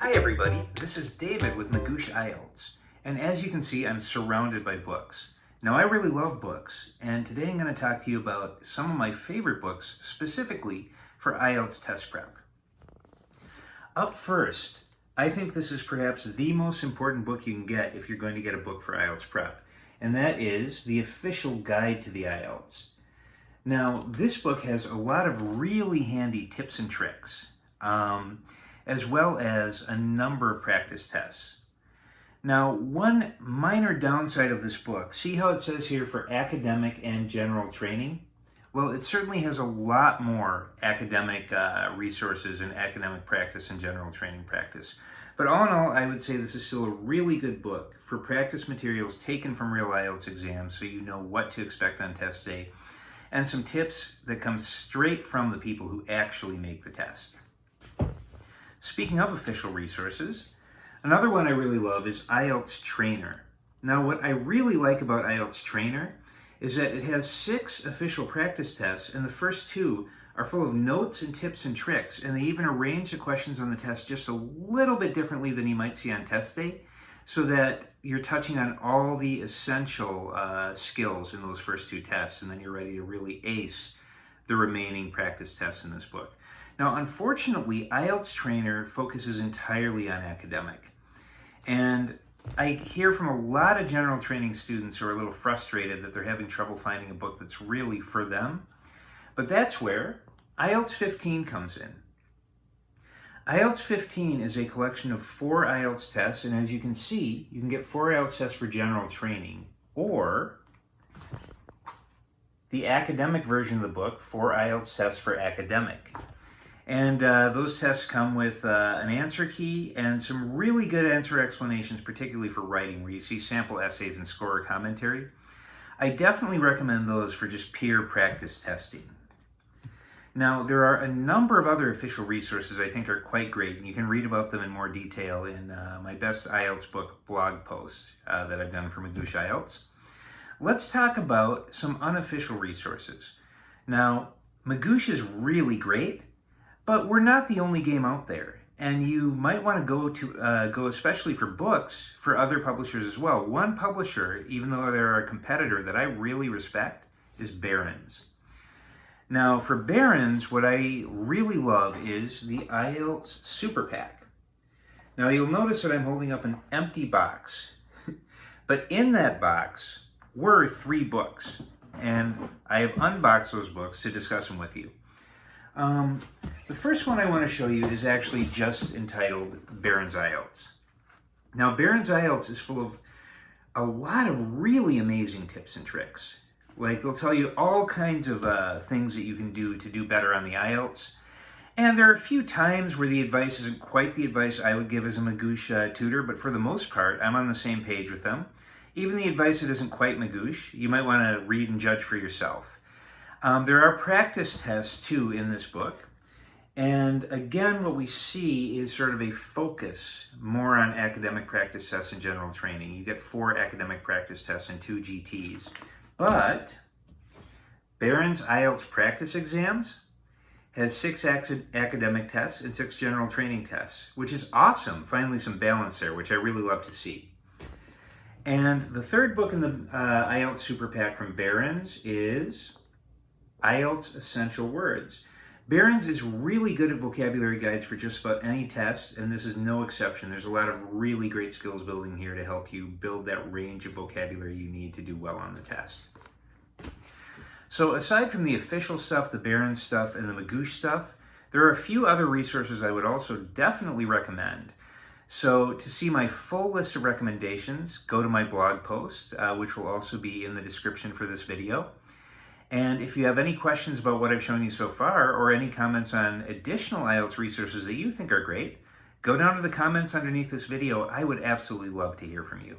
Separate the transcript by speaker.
Speaker 1: Hi everybody, this is David with Magoosh IELTS, and as you can see, I'm surrounded by books. Now I really love books, and today I'm going to talk to you about some of my favorite books specifically for IELTS test prep. Up first, I think this is perhaps the most important book you can get if you're going to get a book for IELTS prep, and that is The Official Guide to the IELTS. Now, this book has a lot of really handy tips and tricks, as well as a number of practice tests. Now, one minor downside of this book, see how it says here for academic and general training? Well, it certainly has a lot more academic resources and academic practice and general training practice. But all in all, I would say this is still a really good book for practice materials taken from real IELTS exams so you know what to expect on test day, and some tips that come straight from the people who actually make the test. Speaking of official resources, another one I really love is IELTS Trainer. Now, what I really like about IELTS Trainer is that it has 6 official practice tests, and the first 2 are full of notes and tips and tricks, and they even arrange the questions on the test just a little bit differently than you might see on test day, so that you're touching on all the essential skills in those first 2 tests, and then you're ready to really ace the remaining practice tests in this book. Now, unfortunately, IELTS Trainer focuses entirely on academic. And I hear from a lot of general training students who are a little frustrated that they're having trouble finding a book that's really for them. But that's where IELTS 15 comes in. IELTS 15 is a collection of 4 IELTS tests, and as you can see, you can get 4 IELTS tests for general training, or the academic version of the book, 4 IELTS tests for academic. And those tests come with an answer key and some really good answer explanations, particularly for writing, where you see sample essays and scorer commentary. I definitely recommend those for just peer practice testing. Now, there are a number of other official resources I think are quite great, and you can read about them in more detail in my Best IELTS Book blog post that I've done for Magoosh IELTS. Let's talk about some unofficial resources. Now, Magoosh is really great, but we're not the only game out there, and you might want to go especially for books, for other publishers as well. One publisher, even though they're a competitor that I really respect, is Barron's. Now, for Barron's, what I really love is the IELTS Super Pack. Now, you'll notice that I'm holding up an empty box, but in that box were 3 books, and I have unboxed those books to discuss them with you. The first one I want to show you is actually just entitled Barron's IELTS. Now, Barron's IELTS is full of a lot of really amazing tips and tricks. Like, they'll tell you all kinds of things that you can do to do better on the IELTS. And there are a few times where the advice isn't quite the advice I would give as a Magoosh tutor, but for the most part, I'm on the same page with them. Even the advice that isn't quite Magoosh, you might want to read and judge for yourself. There are practice tests, too, in this book. And again, what we see is sort of a focus more on academic practice tests and general training. You get 4 academic practice tests and 2 GTs. But Barron's IELTS practice exams has 6 academic tests and 6 general training tests, which is awesome. Finally, some balance there, which I really love to see. And the third book in the IELTS Super Pack from Barron's is IELTS Essential Words. Barron's is really good at vocabulary guides for just about any test, and this is no exception. There's a lot of really great skills building here to help you build that range of vocabulary you need to do well on the test. So aside from the official stuff, the Barron's stuff, and the Magoosh stuff, there are a few other resources I would also definitely recommend. So to see my full list of recommendations, go to my blog post, which will also be in the description for this video. And if you have any questions about what I've shown you so far, or any comments on additional IELTS resources that you think are great, go down to the comments underneath this video. I would absolutely love to hear from you.